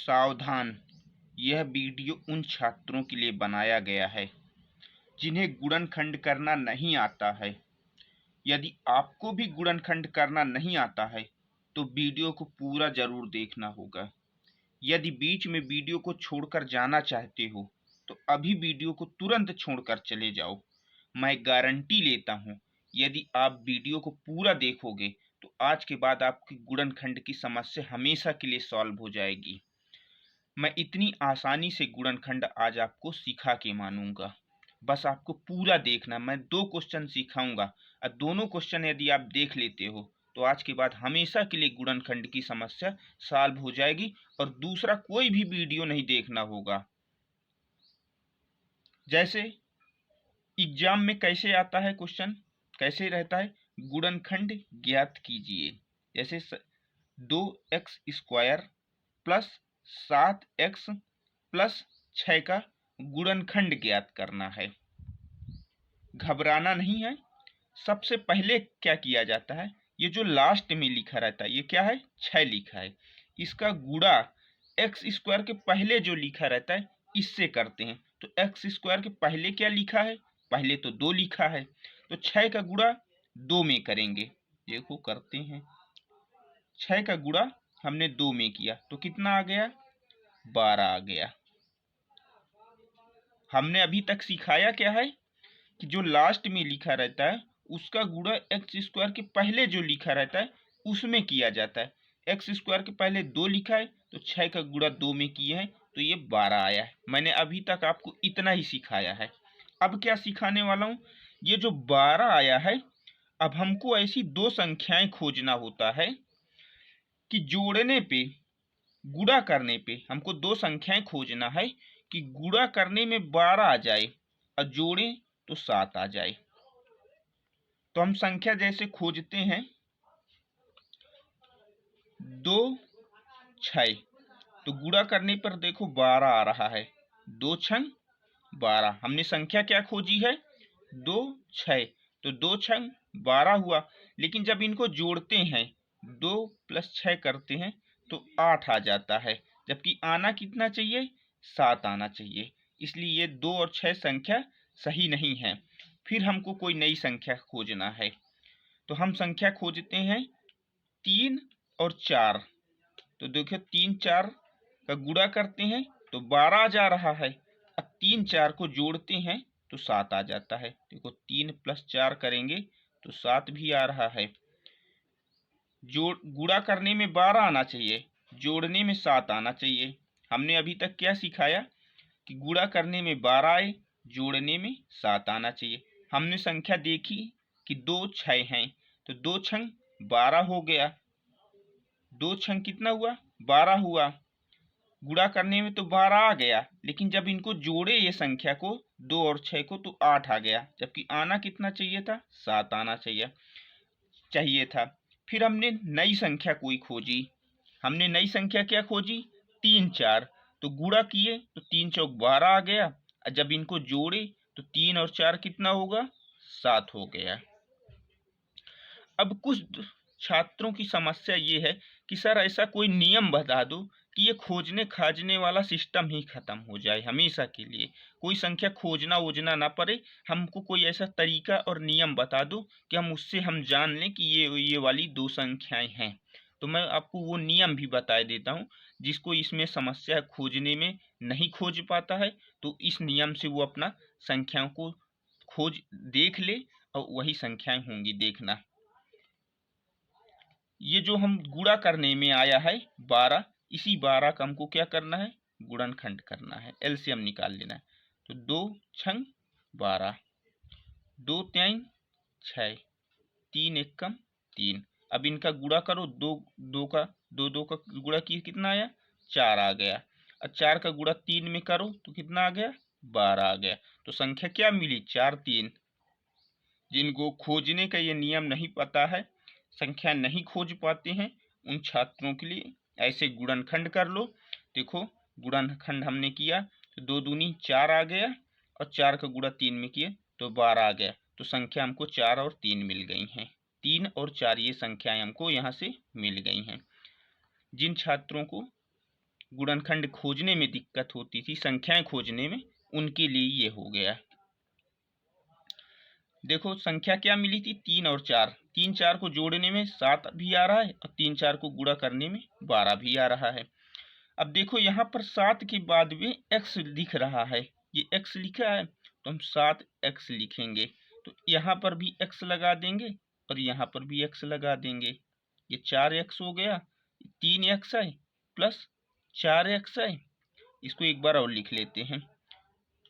सावधान, यह वीडियो उन छात्रों के लिए बनाया गया है जिन्हें गुणनखंड करना नहीं आता है। यदि आपको भी गुणनखंड करना नहीं आता है तो वीडियो को पूरा जरूर देखना होगा। यदि बीच में वीडियो को छोड़कर जाना चाहते हो तो अभी वीडियो को तुरंत छोड़कर चले जाओ। मैं गारंटी लेता हूँ, यदि आप वीडियो को पूरा देखोगे तो आज के बाद आपकी गुणनखंड की समस्या हमेशा के लिए सॉल्व हो जाएगी। मैं इतनी आसानी से गुणनखंड आज आपको सिखा के मानूंगा। बस आपको पूरा देखना। मैं 2 क्वेश्चन सिखाऊंगा और दोनों क्वेश्चन यदि आप देख लेते हो तो आज के बाद हमेशा के लिए गुणनखंड की समस्या सॉल्व हो जाएगी और दूसरा कोई भी वीडियो नहीं देखना होगा। जैसे एग्जाम में कैसे आता है क्वेश्चन, कैसे रहता है, गुणनखंड ज्ञात कीजिए। जैसे 2x² प्लस 7x प्लस 6 का गुणनखंड ज्ञात करना है। घबराना नहीं है। सबसे पहले क्या किया जाता है, ये जो लास्ट में लिखा रहता है ये क्या है, 6 लिखा है, इसका गुणा x² के पहले जो लिखा रहता है इससे करते हैं। तो x² के पहले क्या लिखा है, पहले तो 2 लिखा है, तो 6 का गुणा 2 में करेंगे। देखो करते हैं, 6 का गुणा हमने 2 में किया तो कितना आ गया, 12 आ गया। हमने अभी तक सिखाया क्या है कि जो लास्ट में लिखा रहता है उसका गुणा x² के पहले जो लिखा रहता है उसमें किया जाता है। x² के पहले 2 लिखा है तो 6 का गुणा 2 में किए हैं तो ये 12 आया है। मैंने अभी तक आपको इतना ही सिखाया है। अब क्या सिखाने वाला हूँ, ये जो 12 आया है, अब हमको ऐसी 2 संख्याएं खोजना होता है कि जोड़ने पे, गुणा करने पे हमको 2 संख्याएं खोजना है कि गुणा करने में 12 आ जाए और जोड़ें तो 7 आ जाए। तो हम संख्या जैसे खोजते हैं, 2 6, तो गुणा करने पर देखो 12 आ रहा है, 2 छंग 12। हमने संख्या क्या खोजी है, 2 6, तो 2 छंग 12 हुआ। लेकिन जब इनको जोड़ते हैं 2 + 6 करते हैं तो 8 आ जाता है, जबकि आना कितना चाहिए, 7 आना चाहिए। इसलिए ये 2 और 6 संख्या सही नहीं है। फिर हमको कोई नई संख्या खोजना है, तो हम संख्या खोजते हैं 3 और 4। तो देखो 3 4 का गुणा करते हैं तो 12 जा रहा है, अब 3 4 को जोड़ते हैं तो 7 आ जाता है। देखो 3 + 4 करेंगे तो 7 भी आ रहा है। जोड़ गुणा करने में 12 आना चाहिए, जोड़ने में 7 आना चाहिए। हमने अभी तक क्या सिखाया कि गुणा करने में 12 आए, जोड़ने में 7 आना चाहिए। हमने संख्या देखी कि 2 6 हैं, तो 2 छंग 12 हो गया, 2 छंग कितना हुआ, 12 हुआ। गुणा करने में तो 12 आ गया, लेकिन जब इनको जोड़े ये संख्या को 2 और 6 को तो 8 आ गया, जबकि आना कितना चाहिए था, 7 आना चाहिए था। फिर हमने नई संख्या कोई खोजी। हमने नई संख्या क्या खोजी, 3 4, तो गुणा किए तो 3 चौक 12 आ गया, और जब इनको जोड़े तो 3 और 4 कितना होगा, 7 हो गया। अब कुछ छात्रों की समस्या ये है कि सर ऐसा कोई नियम बता दो कि ये खोजने खाजने वाला सिस्टम ही खत्म हो जाए हमेशा के लिए, कोई संख्या खोजना वोजना ना पड़े। हमको कोई ऐसा तरीका और नियम बता दो कि हम उससे हम जान लें कि ये वाली 2 संख्याएं हैं। तो मैं आपको वो नियम भी बता देता हूँ, जिसको इसमें समस्या खोजने में नहीं खोज पाता है तो इस नियम से वो अपना संख्याओं को खोज देख ले और वही संख्याएं होंगी, देखना। ये जो हम गुणा करने में आया है 12, इसी 12 का हमको क्या करना है, गुणनखंड करना है, एलसीएम निकाल लेना है। तो 2 छंग 12, 2 3 6, 3 1 3। अब इनका गुणा करो, 2 2 का 2 2 का गुणा किए कितना आया, 4 आ गया। और 4 का गुणा 3 में करो तो कितना आ गया, 12 आ गया। तो संख्या क्या मिली, 4 3। जिनको खोजने का ये नियम नहीं पता है, संख्या नहीं खोज पाते हैं, उन छात्रों के लिए ऐसे गुणनखंड कर लो। देखो गुणनखंड हमने किया तो 2 दूनी 4 आ गया, और 4 का गुणा 3 में किए तो 12 आ गया। तो संख्या हमको 4 और 3 मिल गई हैं, 3 और 4 ये संख्याएं हमको यहाँ से मिल गई हैं। जिन छात्रों को गुणनखंड खोजने में दिक्कत होती थी, संख्याएं खोजने में, उनके लिए ये हो गया। देखो संख्या क्या मिली थी, 3 और 4। 3 4 को जोड़ने में 7 भी आ रहा है और 3 4 को गुणा करने में 12 भी आ रहा है। अब देखो यहाँ पर 7 के बाद में x लिख रहा है, ये x लिखा है तो हम 7x लिखेंगे। तो यहाँ पर भी x लगा देंगे और यहाँ पर भी x लगा देंगे। ये 4x हो गया, 3x है प्लस 4x है। इसको एक बार और लिख लेते हैं,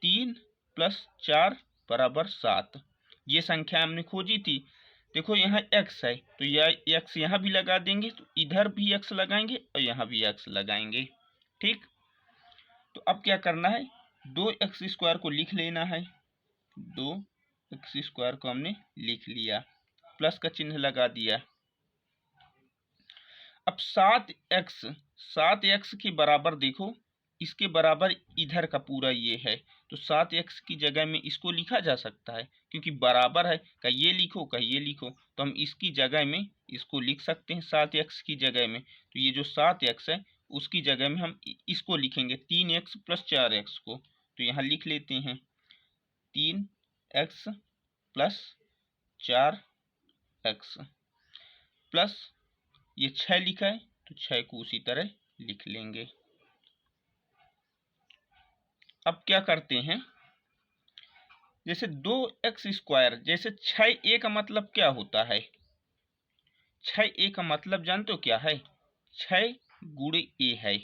3 + 4 = 7। ये संख्या हमने खोजी थी। देखो यहाँ x है तो यह x यहाँ भी लगा देंगे, तो इधर भी x लगाएंगे और यहाँ भी x लगाएंगे। ठीक, तो अब क्या करना है, 2x² को लिख लेना है। 2x² को हमने लिख लिया, प्लस का चिन्ह लगा दिया। अब 7x के बराबर, देखो इसके बराबर इधर का पूरा ये है, तो 7x की जगह में इसको लिखा जा सकता है, क्योंकि बराबर है, कहीं ये लिखो कहीं ये लिखो, तो हम इसकी जगह में इसको लिख सकते हैं 7x की जगह में। तो ये जो 7x है उसकी जगह में हम इसको लिखेंगे 3x + 4x को। तो यहाँ लिख लेते हैं 3x + 4x प्लस ये 6 लिखा है तो 6 को उसी तरह लिख लेंगे। अब क्या करते हैं, जैसे 2x², जैसे 6a का मतलब क्या होता है, 6a का मतलब जानते हो क्या है, 6 × a है।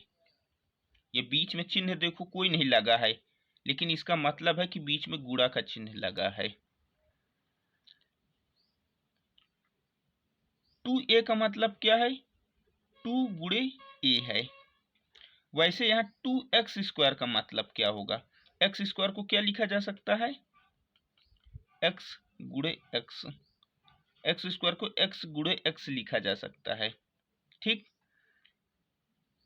ये बीच में चिन्ह देखो कोई नहीं लगा है, लेकिन इसका मतलब है कि बीच में गुणा का चिन्ह लगा है। 2a का मतलब क्या है, 2 × a है। वैसे यहाँ 2x² का मतलब क्या होगा, x² को क्या लिखा जा सकता है, x × x, x² को x × x लिखा जा सकता है। ठीक,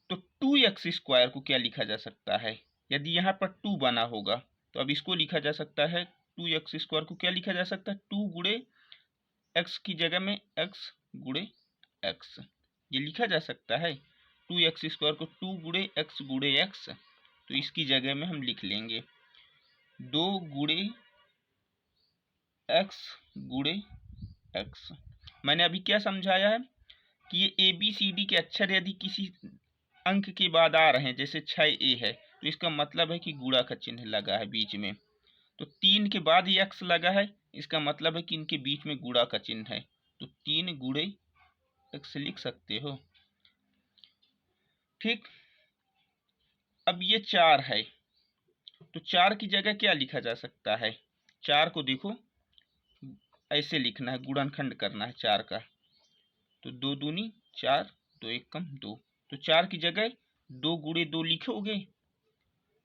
तो 2x² को क्या लिखा जा सकता है, यदि यहाँ पर 2 बना होगा तो अब इसको लिखा जा सकता है, 2x² को क्या लिखा जा सकता है, 2 × x की जगह में x × x, ये लिखा जा सकता है। 2x² को 2 × x × x, तो इसकी जगह में हम लिख लेंगे 2 × x × x। मैंने अभी क्या समझाया है कि ये ABCD के अक्षर यदि किसी अंक के बाद आ रहे हैं, जैसे 6a है तो इसका मतलब है कि गुणा का चिन्ह लगा है बीच में। तो 3 के बाद ही x लगा है, इसका मतलब है कि इनके बीच में गुणा का चिन्ह है, तो 3 × x लिख सकते हो। ठीक, अब ये 4 है तो 4 की जगह क्या लिखा जा सकता है, 4 को देखो ऐसे लिखना है, गुणनखंड करना है 4 का, तो 2 दूनी 4, 2 1 2, तो 4 की जगह 2 × 2 लिखोगे,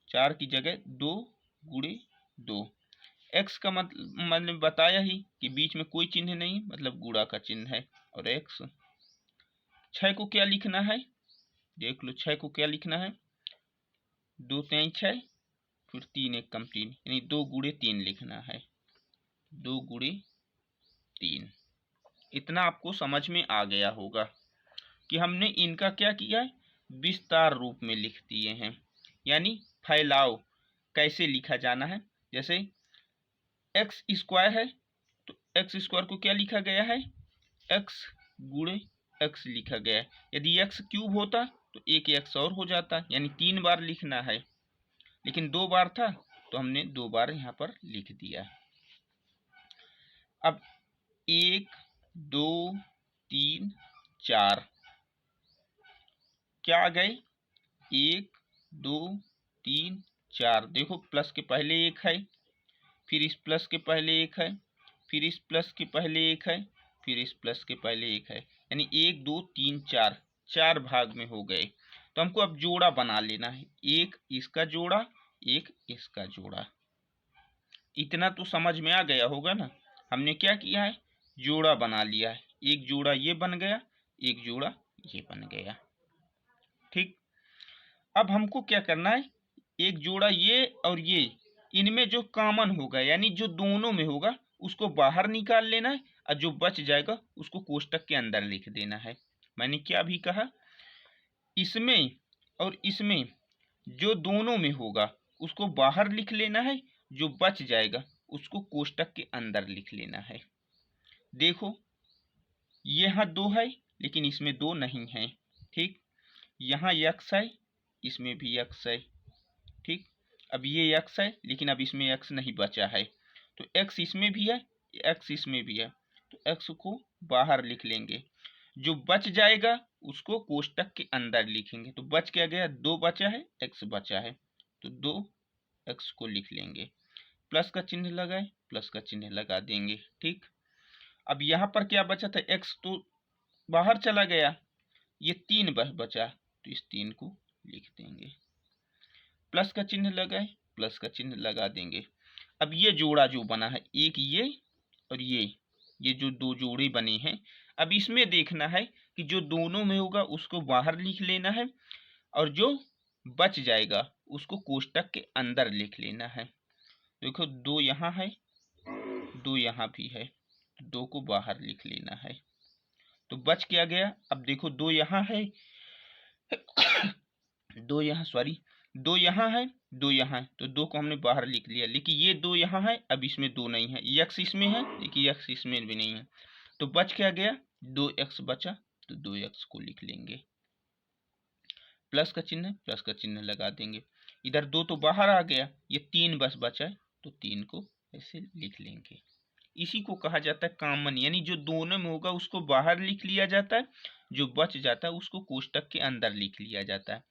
4 की जगह 2 × 2। x का मतलब मैंने बताया ही कि बीच में कोई चिन्ह नहीं, मतलब गुणा का चिन्ह है। और x, 6 को क्या लिखना है, देख लो 6 को क्या लिखना है, 2 3 6, फिर 3 1 3, यानी 2 × 3 लिखना है, 2 × 3। इतना आपको समझ में आ गया होगा कि हमने इनका क्या किया है, विस्तार रूप में लिख दिए हैं, यानी फैलाव कैसे लिखा जाना है। जैसे x² है तो x² को क्या लिखा गया है, x × x लिखा गया है। यदि x³ होता तो एक x और हो जाता, यानी 3 बार लिखना है, लेकिन 2 बार था तो हमने 2 बार यहाँ पर लिख दिया। अब 1 2 3 4 क्या आ गए, 1 2 3 4, देखो प्लस के पहले 1 है, फिर इस प्लस के पहले 1 है, फिर इस प्लस के पहले 1 है, फिर इस प्लस के पहले 1 है, यानी 1 2 3 4, 4 भाग में हो गए। तो हमको अब जोड़ा बना लेना है, एक इसका जोड़ा, एक इसका जोड़ा। इतना तो समझ में आ गया होगा ना, हमने क्या किया है, जोड़ा बना लिया है, एक जोड़ा ये बन गया, एक जोड़ा ये बन गया। ठीक, अब हमको क्या करना है, एक जोड़ा ये और ये, इनमें जो कॉमन होगा यानी जो दोनों में होगा उसको बाहर निकाल लेना है, और जो बच जाएगा उसको कोष्टक के अंदर लिख देना है। मैंने क्या भी कहा, इसमें और इसमें जो दोनों में होगा उसको बाहर लिख लेना है, जो बच जाएगा उसको कोष्टक के अंदर लिख लेना है। देखो यहाँ 2 है लेकिन इसमें 2 नहीं है, ठीक। यहाँ x है, इसमें भी x है, ठीक। अब ये x है लेकिन अब इसमें x नहीं बचा है, तो x इसमें भी है, x इसमें भी है, तो x को बाहर लिख लेंगे। जो बच जाएगा उसको कोष्टक के अंदर लिखेंगे। तो बच क्या गया, 2 बचा है, x बचा है, तो 2x को लिख लेंगे। प्लस का चिन्ह लगाए, प्लस का चिन्ह लगा देंगे, ठीक। अब यहाँ पर क्या बचा था, x तो बाहर चला गया, ये 3 बचा, तो इस 3 को लिख देंगे। प्लस का चिन्ह लगाए, प्लस का चिन्ह लगा देंगे। अब ये जोड़ा जो बना है, एक ये और ये जो 2 जोड़े बने हैं, अब इसमें देखना है कि जो दोनों में होगा उसको बाहर लिख लेना है और जो बच जाएगा उसको कोष्टक के अंदर लिख लेना है। देखो 2 यहाँ है, 2 यहाँ भी है, तो 2 को बाहर लिख लेना है। तो बच क्या गया, अब देखो 2 यहाँ है, 2 यहाँ, सॉरी 2 यहाँ है, 2 यहाँ है, तो 2 को हमने बाहर लिख लिया, लेकिन ये 2 यहाँ है, अब इसमें 2 नहीं है, x इसमें है, देखिए x इसमें भी नहीं है, तो बच क्या गया, 2x बचा, तो 2x को लिख लेंगे। प्लस का चिन्ह, प्लस का चिन्ह लगा देंगे। इधर 2 तो बाहर आ गया, ये 3 बस बचा है, तो 3 को ऐसे लिख लेंगे। इसी को कहा जाता है कॉमन, यानी जो दोनों में होगा उसको बाहर लिख लिया जाता है, जो बच जाता है उसको कोष्टक के अंदर लिख लिया जाता है।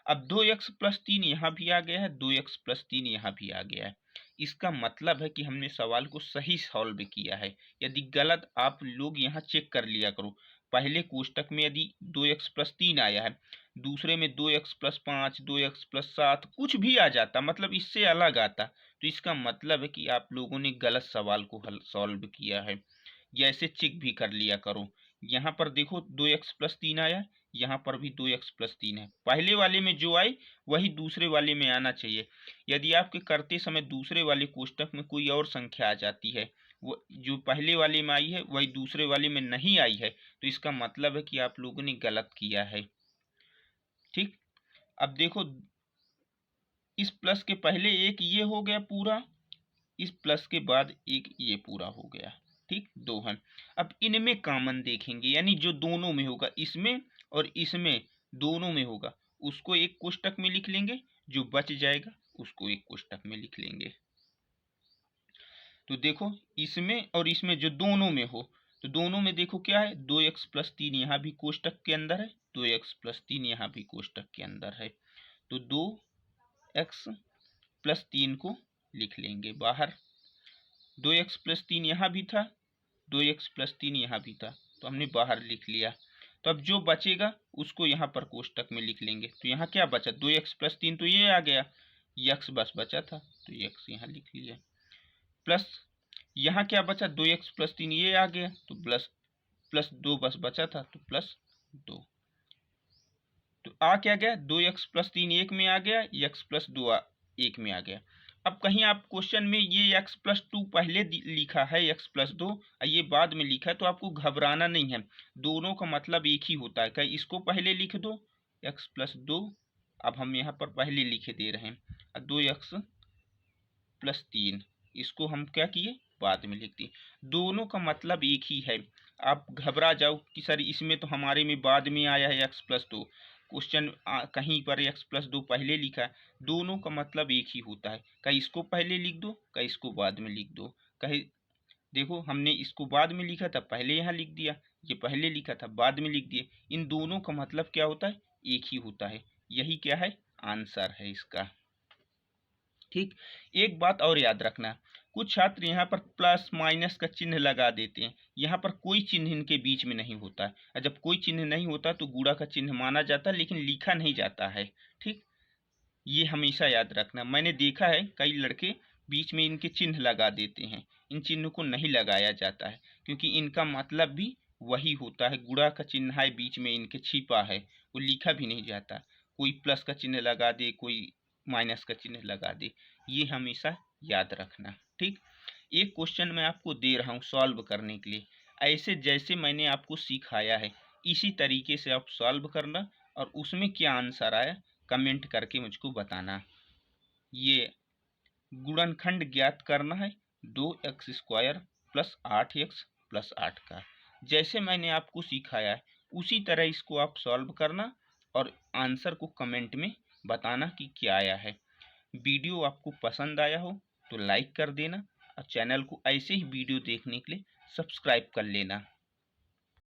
अब 2x प्लस 3 यहाँ भी आ गया है, 2x प्लस 3 यहाँ भी आ गया है। इसका मतलब है कि हमने सवाल को सही सॉल्व किया है। यदि गलत, आप लोग यहाँ चेक कर लिया करो। पहले कोष्टक में यदि 2x प्लस 3 आया है, दूसरे में 2x प्लस 5, 2x प्लस 7 कुछ भी आ जाता, मतलब इससे अलग आता, तो इसका मतलब है कि आप लोगों ने गलत सवाल को हल सॉल्व किया है। या ऐसे चेक भी कर लिया करो। यहाँ पर देखो 2x प्लस 3 आया, यहाँ पर भी 2x प्लस 3 है। पहले वाले में जो आई वही दूसरे वाले में आना चाहिए। यदि आपके करते समय दूसरे वाले कोष्टक में कोई और संख्या आ जाती है, वो जो पहले वाले में आई है वही दूसरे वाले में नहीं आई है, तो इसका मतलब है कि आप लोगों ने गलत किया है, ठीक। अब देखो इस प्लस के पहले एक ये हो गया पूरा, इस प्लस के बाद एक ये पूरा हो गया, ठीक, 2 है। अब इनमें कॉमन देखेंगे, यानी जो दोनों में होगा, इसमें और इसमें दोनों में होगा, उसको एक कोष्टक में लिख लेंगे, जो बच जाएगा उसको एक कोष्टक में लिख लेंगे। तो देखो इसमें और इसमें जो दोनों में हो, तो दोनों में देखो क्या है, 2x प्लस 3 यहाँ भी कोष्टक के अंदर है, 2x प्लस 3 यहाँ भी कोष्टक के अंदर है, तो 2x प्लस 3 को लिख लेंगे बाहर। 2x प्लस 3 यहाँ भी था, 2x प्लस 3 यहाँ भी था, तो हमने बाहर लिख लिया। तो अब जो बचेगा उसको यहाँ पर कोष्टक में लिख लेंगे। तो यहाँ क्या बचा, 2x प्लस 3 तो ये आ गया, x बस बचा था तो x यहाँ लिख लिया। प्लस यहाँ क्या बचा, 2x प्लस 3 ये आ गया, तो प्लस प्लस 2 बस बचा था, तो प्लस 2। तो आ क्या गया, 2x प्लस 3 एक में आ गया, x प्लस 2 एक में आ गया। अब कहीं आप क्वेश्चन में ये x प्लस 2 पहले लिखा है, x प्लस 2 ये बाद में लिखा है, तो आपको घबराना नहीं है, दोनों का मतलब एक ही होता है। कहीं इसको पहले लिख दो x प्लस 2, अब हम यहाँ पर पहले लिखे दे रहे हैं, 2x प्लस 3 इसको हम क्या किए, बाद में लिख दिए। दोनों का मतलब एक ही है। आप घबरा जाओ कि सर इसमें तो हमारे में बाद में आया है x प्लस 2, क्वेश्चन कहीं पर x प्लस 2 पहले लिखा है, दोनों का मतलब एक ही होता है। कहीं इसको पहले लिख दो, कहीं इसको बाद में लिख दो। कहीं देखो हमने इसको बाद में लिखा था, पहले यहाँ लिख दिया, ये पहले लिखा था बाद में लिख दिए। इन दोनों का मतलब क्या होता है, एक ही होता है। यही क्या है, आंसर है इसका, ठीक। एक बात और याद रखना, कुछ छात्र यहाँ पर प्लस माइनस का चिन्ह लगा देते हैं, यहाँ पर कोई चिन्ह इनके बीच में नहीं होता है, और जब कोई चिन्ह नहीं होता तो गुणा का चिन्ह माना जाता है, लेकिन लिखा नहीं जाता है, ठीक। ये हमेशा याद रखना। मैंने देखा है कई लड़के बीच में इनके चिन्ह लगा देते हैं, इन चिन्ह को नहीं लगाया जाता है, क्योंकि इनका मतलब भी वही होता है, गुणा का चिन्ह है बीच में इनके छिपा है, वो लिखा भी नहीं जाता। कोई प्लस का चिन्ह लगा दे, कोई माइनस का चिन्ह लगा दे, ये हमेशा याद रखना, ठीक। एक क्वेश्चन मैं आपको दे रहा हूँ सॉल्व करने के लिए, ऐसे जैसे मैंने आपको सिखाया है इसी तरीके से आप सॉल्व करना, और उसमें क्या आंसर आया कमेंट करके मुझको बताना। ये गुणनखंड ज्ञात करना है 2x² प्लस 8x प्लस 8 का। जैसे मैंने आपको सिखाया है उसी तरह इसको आप सॉल्व करना और आंसर को कमेंट में बताना कि क्या आया है। वीडियो आपको पसंद आया हो तो लाइक कर देना और चैनल को ऐसे ही वीडियो देखने के लिए सब्सक्राइब कर लेना।